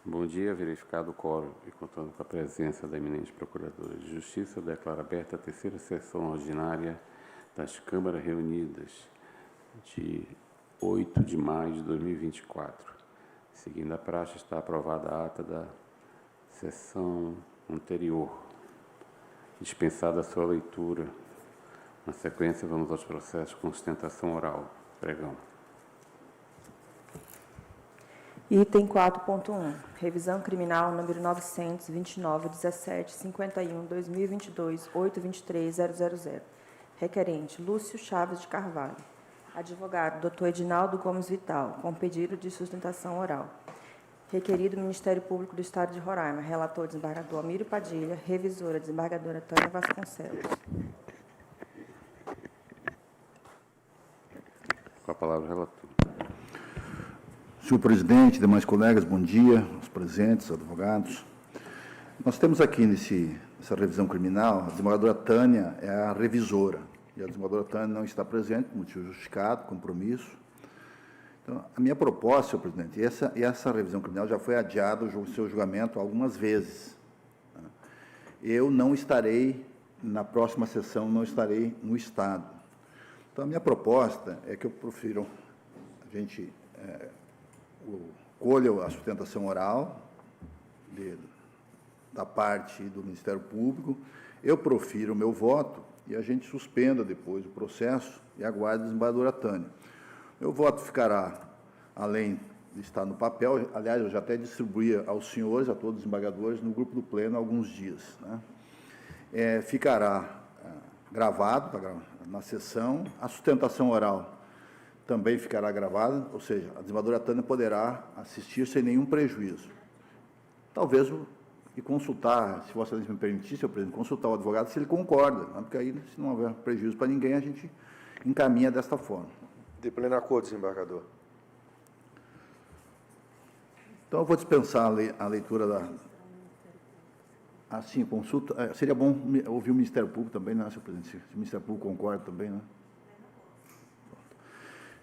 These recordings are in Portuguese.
Bom dia, verificado o quórum e contando com a presença da eminente Procuradora de Justiça, eu declaro aberta a terceira sessão ordinária das Câmaras Reunidas de 8 de maio de 2024. Seguindo a praxe, está aprovada a ata da sessão anterior, dispensada a sua leitura. Na sequência, vamos aos processos com sustentação oral. Pregão. Item 4.1. Revisão criminal número 929-1751-2022-823-000. Requerente Lúcio Chaves de Carvalho. Advogado Dr. Edinaldo Gomes Vital, com pedido de sustentação oral. Requerido Ministério Público do Estado de Roraima. Relator desembargador Almírio Padilha. Revisora desembargadora Tânia Vasconcelos. Com a palavra, relator. Senhor presidente, demais colegas, bom dia, os presentes, advogados. Nós temos aqui nessa revisão criminal, a desembargadora Tânia é a revisora, e a desembargadora Tânia não está presente, por motivo justificado, compromisso. Então, a minha proposta, senhor presidente, essa revisão criminal já foi adiada o seu julgamento algumas vezes. Eu não estarei, na próxima sessão, não estarei no Estado. Então, a minha proposta é que eu profiro, a gente colha a sustentação oral da parte do Ministério Público, eu profiro o meu voto e a gente suspenda depois o processo e aguarde a desembargadora Tânia. Meu voto ficará, além de estar no papel, aliás, eu já até distribuí aos senhores, a todos os desembargadores, no grupo do Pleno há alguns dias, né? Ficará gravado na sessão, a sustentação oral também ficará gravada, ou seja, a desembargadora Tânia poderá assistir sem nenhum prejuízo. Talvez, e consultar, se Vossa Excelência me permitir, senhor presidente, consultar o advogado se ele concorda, né? Porque aí, se não houver prejuízo para ninguém, a gente encaminha desta forma. De pleno acordo, desembargador. Então, eu vou dispensar a leitura da... Assim, consulta... seria bom ouvir o Ministério Público também, né, senhor presidente? Se o Ministério Público concorda também, né?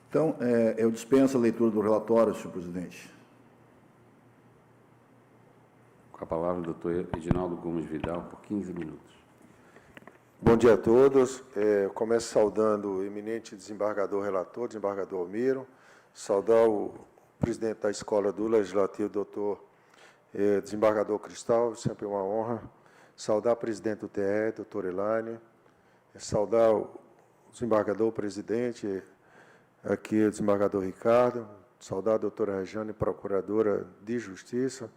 Então, eu dispenso a leitura do relatório, senhor presidente. Com a palavra, o doutor Edinaldo Gomes Vidal, por 15 minutos. Bom dia a todos. Eu começo saudando o eminente desembargador relator, desembargador Almiro, saudar o presidente da Escola do Legislativo, doutor desembargador Cristal, sempre uma honra, saudar o presidente do TE, doutor Elaine, saudar o desembargador presidente, aqui o desembargador Ricardo, saudar a doutora Rejane, procuradora de Justiça,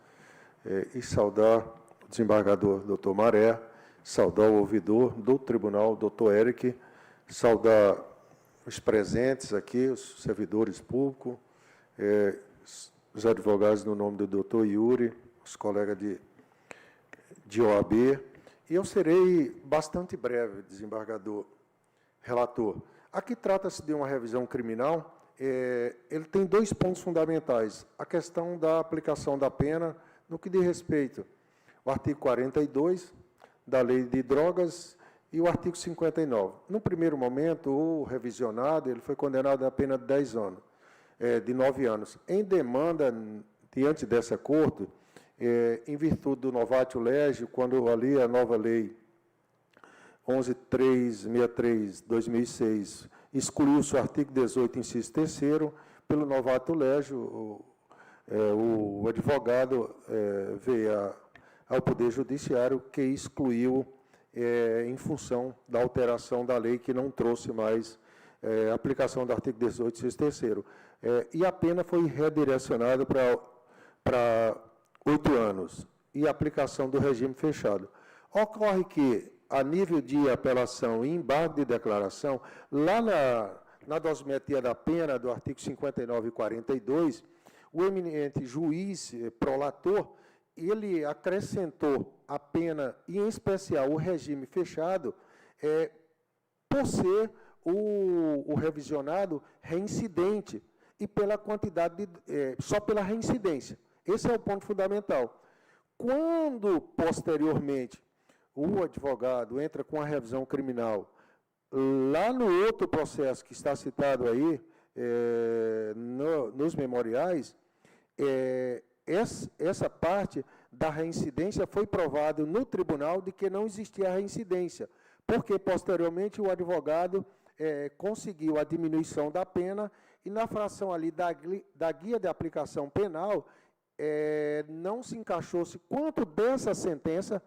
e saudar o desembargador doutor Maré, saudar o ouvidor do tribunal, doutor Eric, saudar os presentes aqui, os servidores públicos, os advogados no nome do doutor Yuri, os colegas de OAB, e eu serei bastante breve, desembargador relator. Aqui trata-se de uma revisão criminal, ele tem dois pontos fundamentais, a questão da aplicação da pena no que diz respeito ao artigo 42 da Lei de Drogas e o artigo 59. No primeiro momento, o revisionado ele foi condenado a pena de 10 anos, de 9 anos. Em demanda, diante dessa corte, em virtude do novatio legis, quando ali a nova lei 11.363/2006 excluiu-se o artigo 18, inciso 3º, pelo novato legis, o advogado veio ao Poder Judiciário que excluiu em função da alteração da lei que não trouxe mais aplicação do artigo 18, inciso 3º. E a pena foi redirecionada para 8 anos e a aplicação do regime fechado. Ocorre que, a nível de apelação e embargo de declaração, lá na dosimetria da pena, do artigo 59 e 42, o eminente juiz prolator, ele acrescentou a pena, e em especial o regime fechado, por ser o revisionado reincidente, e pela quantidade, só pela reincidência. Esse é o ponto fundamental. Quando, posteriormente, o advogado entra com a revisão criminal, lá no outro processo que está citado aí, nos memoriais, essa parte da reincidência foi provado no tribunal de que não existia reincidência, porque posteriormente o advogado conseguiu a diminuição da pena e na fração ali da guia de aplicação penal não se encaixou-se quanto dessa sentença,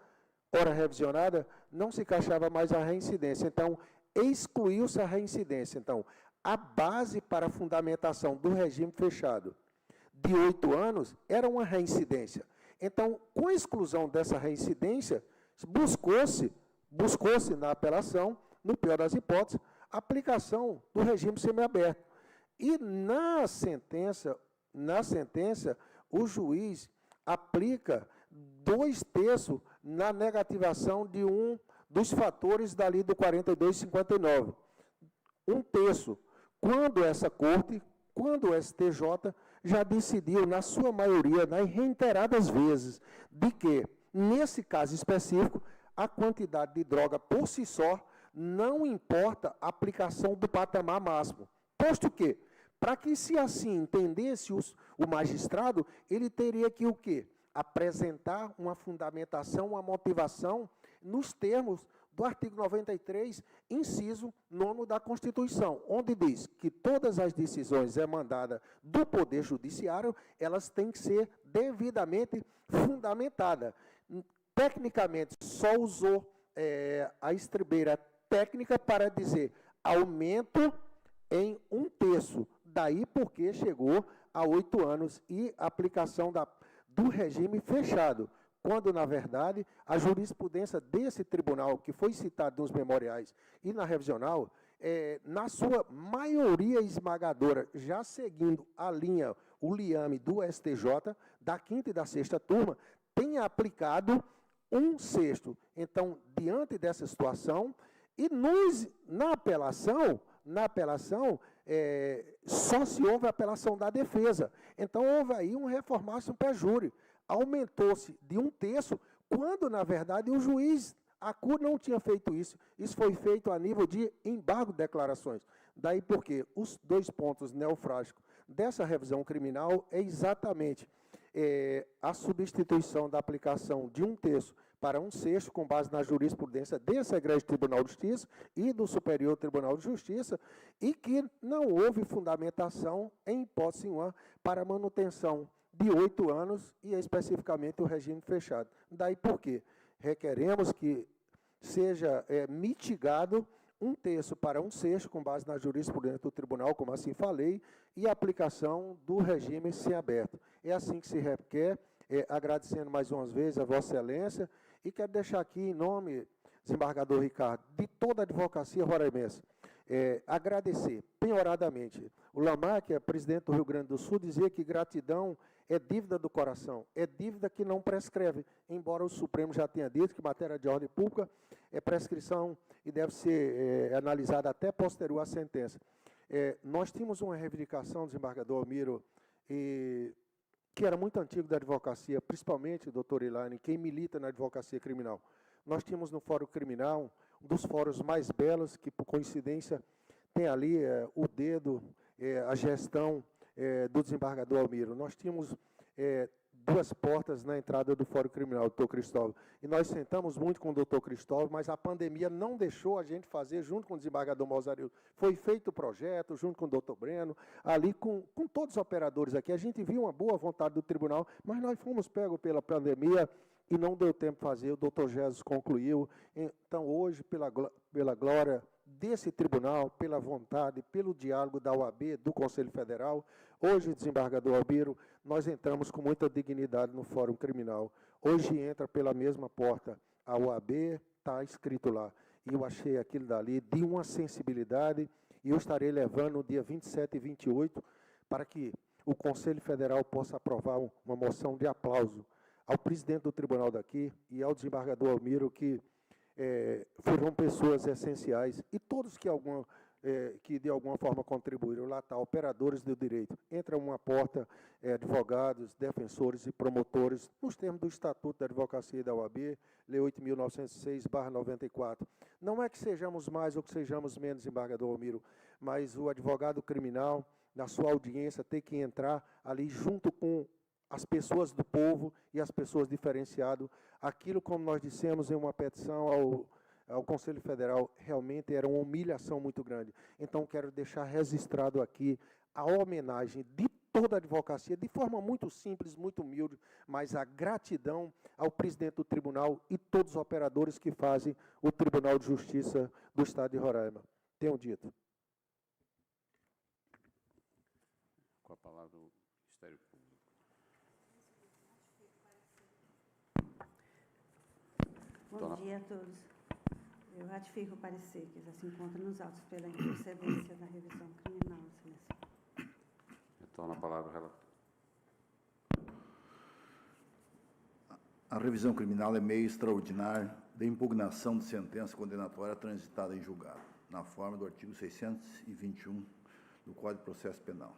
ora revisionada, não se encaixava mais a reincidência. Então, excluiu-se a reincidência. Então, a base para a fundamentação do regime fechado de 8 anos era uma reincidência. Então, com a exclusão dessa reincidência, buscou-se na apelação, no pior das hipóteses, a aplicação do regime semiaberto. E na sentença, o juiz aplica 2/3 na negativação de um dos fatores dali do 4259. 1/3, quando essa corte, quando o STJ já decidiu, na sua maioria, nas reiteradas vezes, de que, nesse caso específico, a quantidade de droga por si só não importa a aplicação do patamar máximo. Posto que, para que se assim entendesse o magistrado, ele teria que o quê? Apresentar uma fundamentação, uma motivação nos termos do artigo 93, inciso 9º da Constituição, onde diz que todas as decisões emandadas do Poder Judiciário, elas têm que ser devidamente fundamentadas. Tecnicamente, só usou a estribeira técnica para dizer aumento em 1/3, daí porque chegou a 8 anos e aplicação do regime fechado, quando, na verdade, a jurisprudência desse tribunal, que foi citado nos memoriais e na revisional, na sua maioria esmagadora, já seguindo a linha, o liame do STJ, da 5ª e da 6ª turma, tem aplicado 1/6. Então, diante dessa situação, e na apelação, só se houve a apelação da defesa. Então, houve aí um reformácio para júri. Aumentou-se de 1/3, quando, na verdade, o juiz, a CUR não tinha feito isso. Isso foi feito a nível de embargo de declarações. Daí porque os 2 pontos neofrágicos dessa revisão criminal é exatamente a substituição da aplicação de 1/3 para 1/6, com base na jurisprudência desse Egrégio Tribunal de Justiça e do Superior Tribunal de Justiça, e que não houve fundamentação, em hipótese nenhuma, para a manutenção de 8 anos e, especificamente, o regime fechado. Daí por quê? Requeremos que seja mitigado 1/3 para 1/6, com base na jurisprudência do tribunal, como assim falei, e a aplicação do regime semiaberto. É assim que se requer, agradecendo mais uma vez a Vossa Excelência, e quero deixar aqui, em nome, desembargador Ricardo, de toda a advocacia roraimense, agradecer penhoradamente. O Lamar, que é presidente do Rio Grande do Sul, dizia que gratidão é dívida do coração, é dívida que não prescreve, embora o Supremo já tenha dito que matéria de ordem pública é prescrição e deve ser analisada até posterior à sentença. Nós tínhamos uma reivindicação, desembargador Almiro, que era muito antigo da advocacia, principalmente, doutor Elaine, quem milita na advocacia criminal. Nós tínhamos no Fórum Criminal, um dos fóruns mais belos, que por coincidência tem ali o dedo, a gestão do desembargador Almiro. Nós tínhamos 2 portas na entrada do Fórum Criminal, doutor Cristóvão. E nós sentamos muito com o doutor Cristóvão, mas a pandemia não deixou a gente fazer junto com o desembargador Mozarildo. Foi feito o projeto, junto com o doutor Breno, ali com todos os operadores aqui. A gente viu uma boa vontade do tribunal, mas nós fomos pegos pela pandemia e não deu tempo de fazer. O doutor Jesus concluiu. Então, hoje, pela glória desse tribunal, pela vontade, pelo diálogo da OAB, do Conselho Federal, hoje, desembargador Almiro, nós entramos com muita dignidade no Fórum Criminal. Hoje entra pela mesma porta a OAB, está escrito lá. E eu achei aquilo dali de uma sensibilidade, e eu estarei levando no dia 27 e 28 para que o Conselho Federal possa aprovar uma moção de aplauso ao presidente do tribunal daqui e ao desembargador Almiro, que foram pessoas essenciais, e todos que de alguma forma contribuíram. Lá está, operadores do direito. Entra uma porta, advogados, defensores e promotores, nos termos do Estatuto da Advocacia e da OAB, Lei 8.906/94. Não é que sejamos mais ou que sejamos menos, desembargador Almiro, mas o advogado criminal, na sua audiência, tem que entrar ali junto com as pessoas do povo e as pessoas diferenciadas. Aquilo, como nós dissemos em uma petição ao Conselho Federal, realmente era uma humilhação muito grande. Então, quero deixar registrado aqui a homenagem de toda a advocacia, de forma muito simples, muito humilde, mas a gratidão ao presidente do tribunal e todos os operadores que fazem o Tribunal de Justiça do Estado de Roraima. Tenham dito. Com a palavra o Ministério Público. Bom dia a todos. Eu ratifico o parecer que já se encontra nos autos pela improcedência da revisão criminal, Excelência. Retorno a palavra ao relator. A revisão criminal é meio extraordinário de impugnação de sentença condenatória transitada em julgado, na forma do artigo 621 do Código de Processo Penal.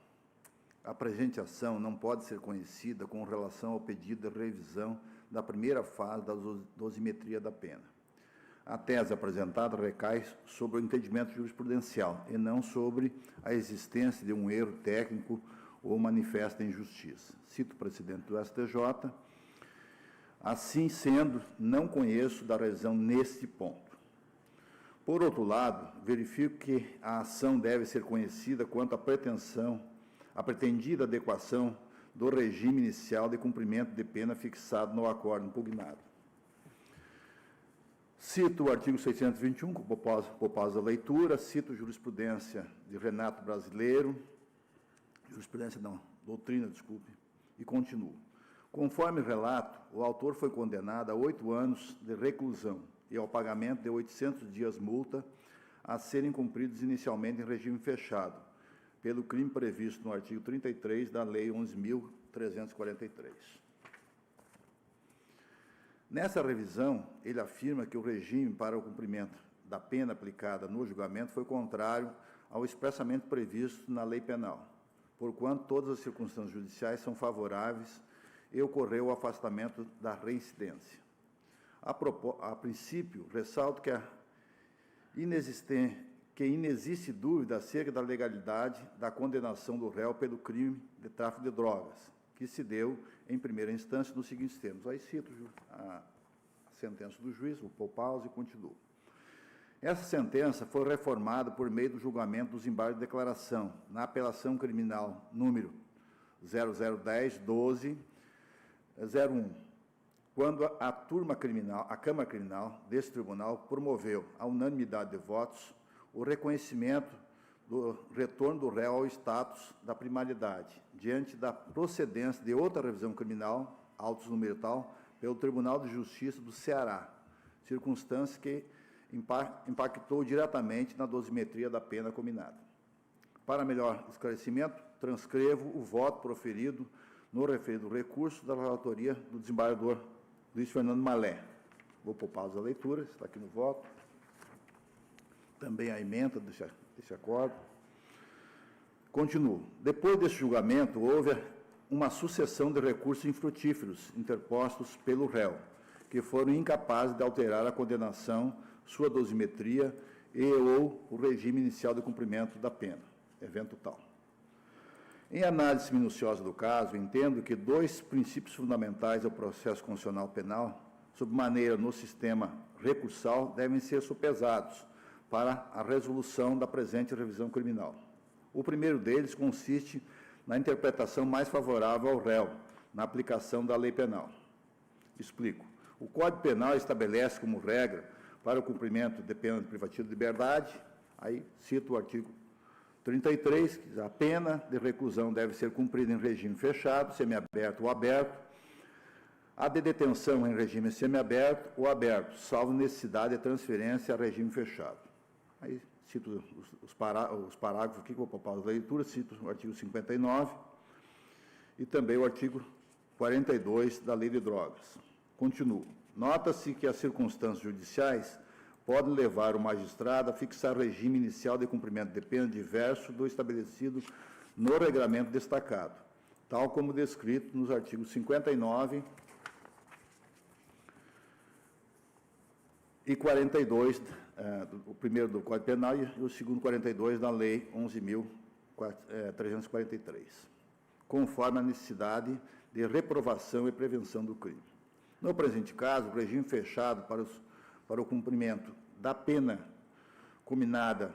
A presente ação não pode ser conhecida com relação ao pedido de revisão da primeira fase da dosimetria da pena. A tese apresentada recai sobre o entendimento jurisprudencial e não sobre a existência de um erro técnico ou manifesta injustiça. Cito o presidente do STJ. Assim sendo, não conheço da revisão neste ponto. Por outro lado, verifico que a ação deve ser conhecida quanto à pretendida adequação do regime inicial de cumprimento de pena fixado no acordo impugnado. Cito o artigo 621, com propósito da leitura, cito jurisprudência de Renato Brasileiro, doutrina, desculpe, e continuo. Conforme relato, o autor foi condenado a 8 anos de reclusão e ao pagamento de 800 dias multa a serem cumpridos inicialmente em regime fechado, pelo crime previsto no artigo 33 da Lei 11.343. Nessa revisão, ele afirma que o regime para o cumprimento da pena aplicada no julgamento foi contrário ao expressamente previsto na lei penal, porquanto todas as circunstâncias judiciais são favoráveis e ocorreu o afastamento da reincidência. A princípio, ressalto que inexiste dúvida acerca da legalidade da condenação do réu pelo crime de tráfico de drogas, que se deu, em primeira instância, nos seguintes termos. Aí cito a sentença do juiz, vou pôr pausa e continuo. Essa sentença foi reformada por meio do julgamento dos embargos de declaração, na apelação criminal número 0010-12-01, quando a Câmara Criminal desse tribunal promoveu, à unanimidade de votos, o reconhecimento do retorno do réu ao status da primaridade, diante da procedência de outra revisão criminal, autos número tal, pelo Tribunal de Justiça do Ceará, circunstância que impactou diretamente na dosimetria da pena combinada. Para melhor esclarecimento, transcrevo o voto proferido no referido recurso da relatoria do desembargador Luiz Fernando Malé. Vou pôr pausa a leitura, está aqui no voto. Também a emenda desse acordo. Continuo. Depois desse julgamento, houve uma sucessão de recursos infrutíferos interpostos pelo réu, que foram incapazes de alterar a condenação, sua dosimetria ou o regime inicial de cumprimento da pena, evento tal. Em análise minuciosa do caso, entendo que 2 princípios fundamentais do processo constitucional penal, sob maneira no sistema recursal, devem ser sopesados para a resolução da presente revisão criminal. O primeiro deles consiste na interpretação mais favorável ao réu, na aplicação da lei penal. Explico. O Código Penal estabelece como regra para o cumprimento de pena de privativa de liberdade, aí cito o artigo 33, que a pena de reclusão deve ser cumprida em regime fechado, semiaberto ou aberto, a de detenção em regime semiaberto ou aberto, salvo necessidade de transferência a regime fechado. Aí cito os parágrafos aqui, que vou poupar as leituras, cito o artigo 59 e também o artigo 42 da Lei de Drogas. Continuo. Nota-se que as circunstâncias judiciais podem levar o magistrado a fixar regime inicial de cumprimento de pena diverso do estabelecido no regramento destacado, tal como descrito nos artigos 59 e 42, o primeiro do Código Penal e o segundo 42 da Lei 11.343. conforme a necessidade de reprovação e prevenção do crime. No presente caso, o regime fechado para o cumprimento da pena combinada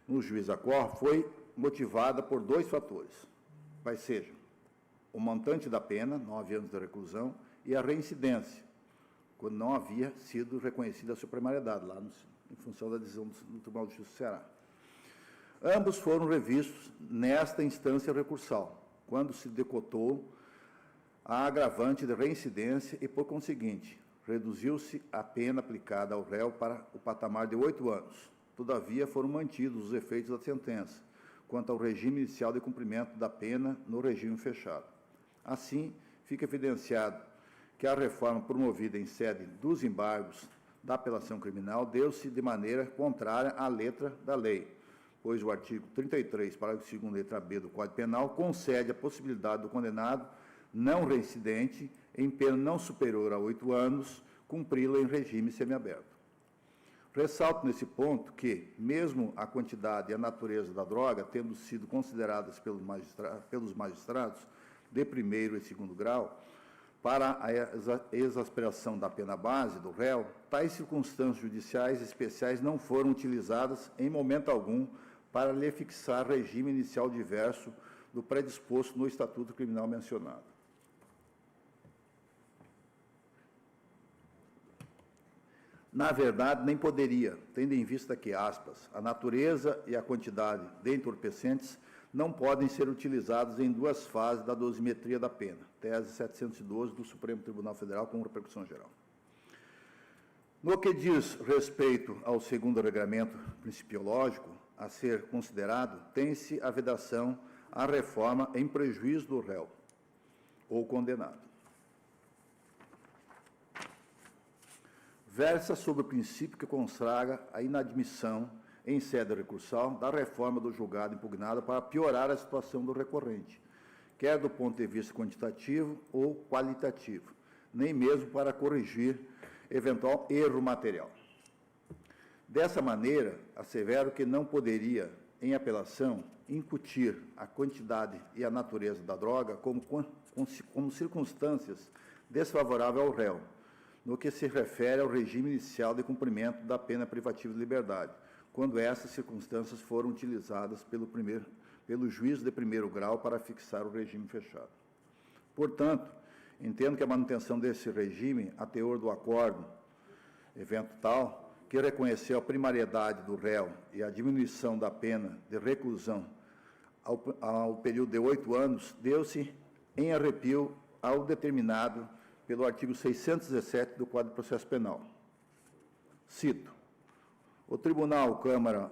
no juiz acor foi motivada por 2 fatores, quais sejam o montante da pena, 9 anos de reclusão, e a reincidência, quando não havia sido reconhecida a supremariedade, lá em função da decisão do Tribunal de Justiça do Ceará. Ambos foram revistos nesta instância recursal, quando se decotou a agravante de reincidência e, por conseguinte, reduziu-se a pena aplicada ao réu para o patamar de 8 anos. Todavia, foram mantidos os efeitos da sentença, quanto ao regime inicial de cumprimento da pena no regime fechado. Assim, fica evidenciado que a reforma promovida em sede dos embargos da apelação criminal deu-se de maneira contrária à letra da lei, pois o artigo 33, parágrafo 2º, letra B do Código Penal, concede a possibilidade do condenado não reincidente, em pena não superior a 8 anos, cumpri-la em regime semiaberto. Ressalto nesse ponto que, mesmo a quantidade e a natureza da droga tendo sido consideradas pelos magistrados de primeiro e segundo grau, para a exasperação da pena base do réu, tais circunstâncias judiciais especiais não foram utilizadas em momento algum para lhe fixar regime inicial diverso do predisposto no Estatuto Criminal mencionado. Na verdade, nem poderia, tendo em vista que, aspas, a natureza e a quantidade de entorpecentes não podem ser utilizados em 2 fases da dosimetria da pena, tese 712 do Supremo Tribunal Federal, com repercussão geral. No que diz respeito ao segundo regramento principiológico a ser considerado, tem-se a vedação à reforma em prejuízo do réu ou condenado. Versa sobre o princípio que consagra a inadmissão em sede recursal da reforma do julgado impugnado para piorar a situação do recorrente, quer do ponto de vista quantitativo ou qualitativo, nem mesmo para corrigir eventual erro material. Dessa maneira, assevero que não poderia, em apelação, incutir a quantidade e a natureza da droga como circunstâncias desfavoráveis ao réu, no que se refere ao regime inicial de cumprimento da pena privativa de liberdade, quando essas circunstâncias foram utilizadas pelo juiz de primeiro grau para fixar o regime fechado. Portanto, entendo que a manutenção desse regime, a teor do acordo, evento tal, que reconheceu a primariedade do réu e a diminuição da pena de reclusão ao período de 8 anos, deu-se em arrepio ao determinado pelo artigo 617 do Código de Processo Penal. Cito: o Tribunal, Câmara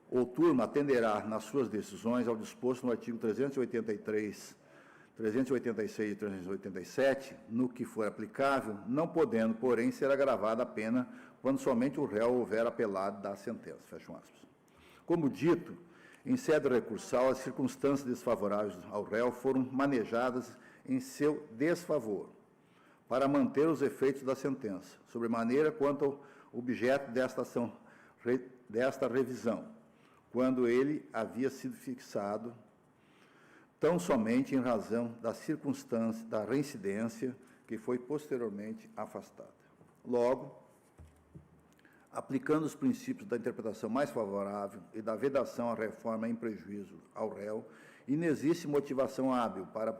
ou Turma atenderá nas suas decisões ao disposto no artigo 383, 386 e 387, no que for aplicável, não podendo, porém, ser agravada a pena quando somente o réu houver apelado da sentença. Fecho aspas. Como dito, em sede recursal, as circunstâncias desfavoráveis ao réu foram manejadas em seu desfavor, para manter os efeitos da sentença, sobremaneira quanto ao objeto desta revisão, quando ele havia sido fixado tão somente em razão da circunstância da reincidência que foi posteriormente afastada. Logo, aplicando os princípios da interpretação mais favorável e da vedação à reforma em prejuízo ao réu, inexiste motivação hábil para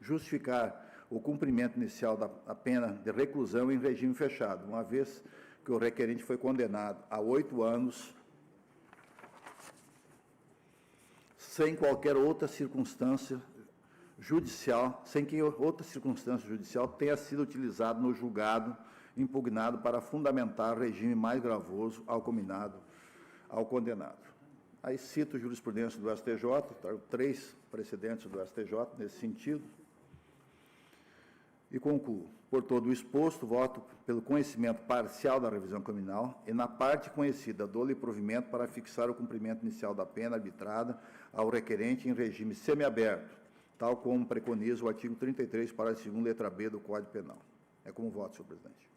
justificar o cumprimento inicial da pena de reclusão em regime fechado, uma vez que o requerente foi condenado a 8 anos sem qualquer outra circunstância judicial, sem que outra circunstância judicial tenha sido utilizada no julgado impugnado para fundamentar regime mais gravoso ao condenado. Aí cito a jurisprudência do STJ, trago 3 precedentes do STJ nesse sentido, e concluo. Por todo o exposto, voto pelo conhecimento parcial da revisão criminal e na parte conhecida dou-lhe provimento para fixar o cumprimento inicial da pena arbitrada ao requerente em regime semiaberto, tal como preconiza o artigo 33, parágrafo 2º, letra B do Código Penal. É como voto, senhor presidente.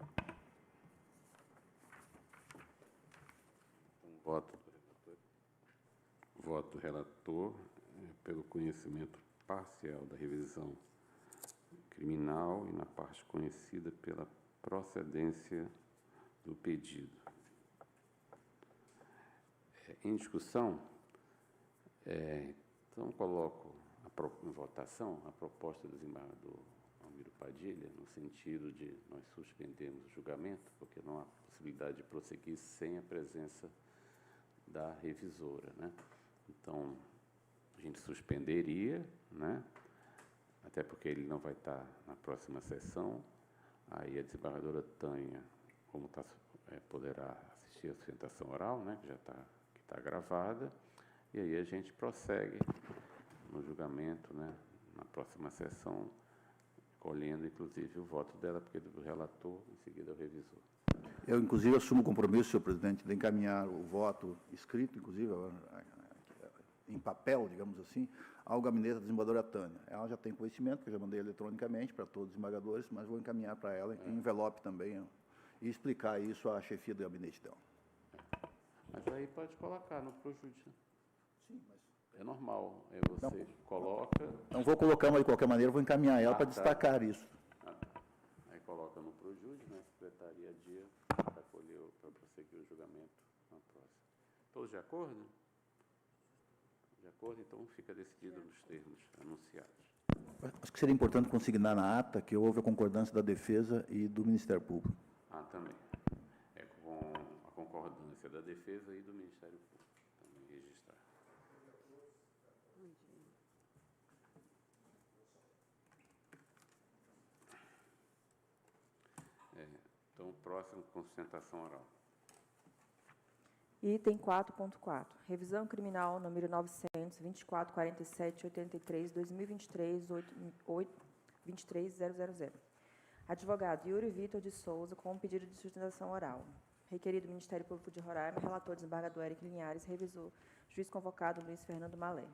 Voto do relator pelo conhecimento parcial da revisão criminal e na parte conhecida pela procedência do pedido. Em discussão, então coloco em votação a proposta do desembargador Almiro Padilha, no sentido de nós suspendermos o julgamento, porque não há possibilidade de prosseguir sem a presença da revisora, né? Então, a gente suspenderia, né? Até porque ele não vai estar na próxima sessão. Aí a desembargadora Tânia, como poderá assistir a sustentação oral, né? Que está gravada, e aí a gente prossegue no julgamento, né? Na próxima sessão, colhendo, inclusive, o voto dela, porque do relator, em seguida, o revisor. Eu, inclusive, assumo o compromisso, senhor presidente, de encaminhar o voto escrito, inclusive, em papel, digamos assim, ao gabinete da desembargadora Tânia. Ela já tem conhecimento, que eu já mandei eletronicamente para todos os desembargadores, mas vou encaminhar para ela em envelope também e explicar isso à chefia do gabinete dela. Mas aí pode colocar no projudice. Sim, mas... É normal, aí você coloca... Não vou colocar, mas de qualquer maneira vou encaminhar ela para destacar isso. Aí coloca no projudice, né? Secretaria dia para prosseguir o julgamento na próxima. Todos de acordo? De acordo, então fica decidido nos termos anunciados. Acho que seria importante consignar na ata que houve a concordância da Defesa e do Ministério Público. Também. É com a concordância da Defesa e do Ministério Público. Também registrar. Então, próximo, com sustentação oral. Item 4.4. Revisão criminal número 900-2447-83-2023-23000. Advogado Yuri Vitor de Souza, com pedido de sustentação oral. Requerido Ministério Público de Roraima, relator desembargador Eric Linhares, revisor, juiz convocado Luiz Fernando Malé.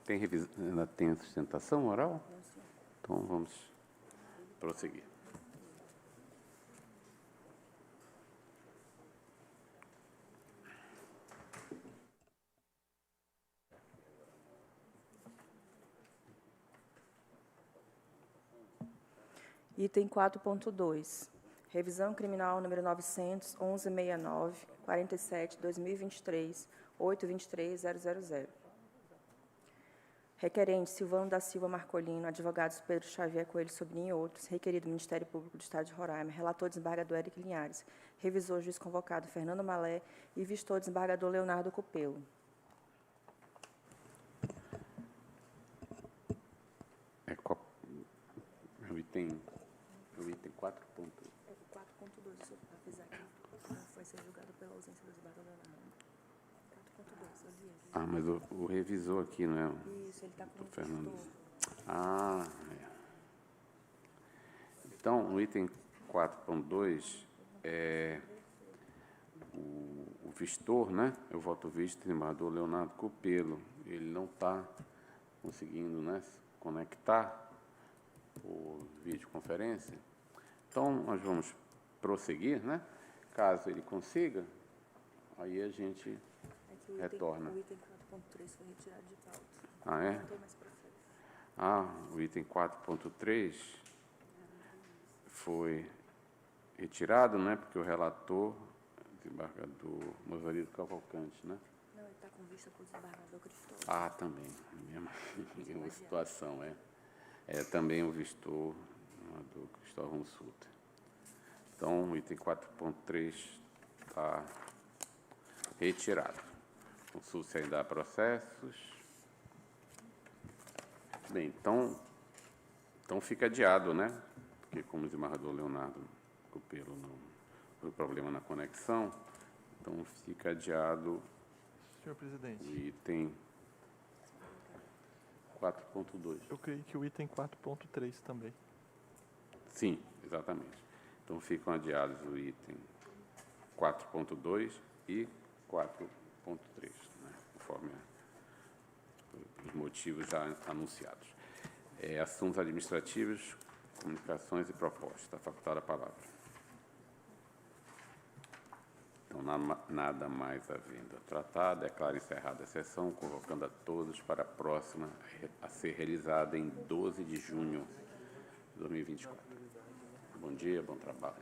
Ainda tem a sustentação oral? Então, vamos prosseguir. Item 4.2. Revisão criminal número 900, 1169, 47, 2023, 823.000. Requerente Silvano da Silva Marcolino, advogados Pedro Xavier Coelho Sobrinho e outros, requerido Ministério Público do Estado de Roraima, relator desembargador Eric Linhares, revisor juiz convocado Fernando Malé e vistor desembargador Leonardo Copelo. É o item 4. É o 4.2, deixa eu avisar aqui. Foi ser julgado pela ausência do desembargador Leonardo. 4.2, Osias. Ah, mas o revisor aqui, não é? Isso, ele está com o Fernando. gestor. Ah, é. Então, o item 4.2 é o vistor, né? Eu voto visto, desembargador Leonardo Copelo. Ele não está conseguindo, né, se conectar por videoconferência. Então, nós vamos prosseguir, né? Caso ele consiga, aí a gente É que retorna. O item 4.3 foi retirado de pauta. Ah, é? Não tem mais processo. Ah, o item 4.3 foi retirado, né? Porque o relator, desembargador Mosarido Cavalcante, né? Não, ele está com vista para o desembargador Cristóvão. Ah, também. Mesma situação, é. É também o vistor do Cristóvão Suter. Então, o item 4.3 está retirado. Consulte ainda há processos. Bem, então fica adiado, né? Porque como o desembargador Leonardo Copelo não foi problema na conexão, então fica adiado Senhor presidente, o item 4.2. eu creio que o item 4.3 também. Sim, exatamente. Então ficam adiados o item 4.2 e 4.3, né? Conforme os motivos já anunciados. Assuntos administrativos, comunicações e propostas. Facultada a palavra. Então, nada mais havendo a tratar, declaro encerrada a sessão, convocando a todos para a próxima a ser realizada em 12 de junho de 2024. Bom dia, bom trabalho.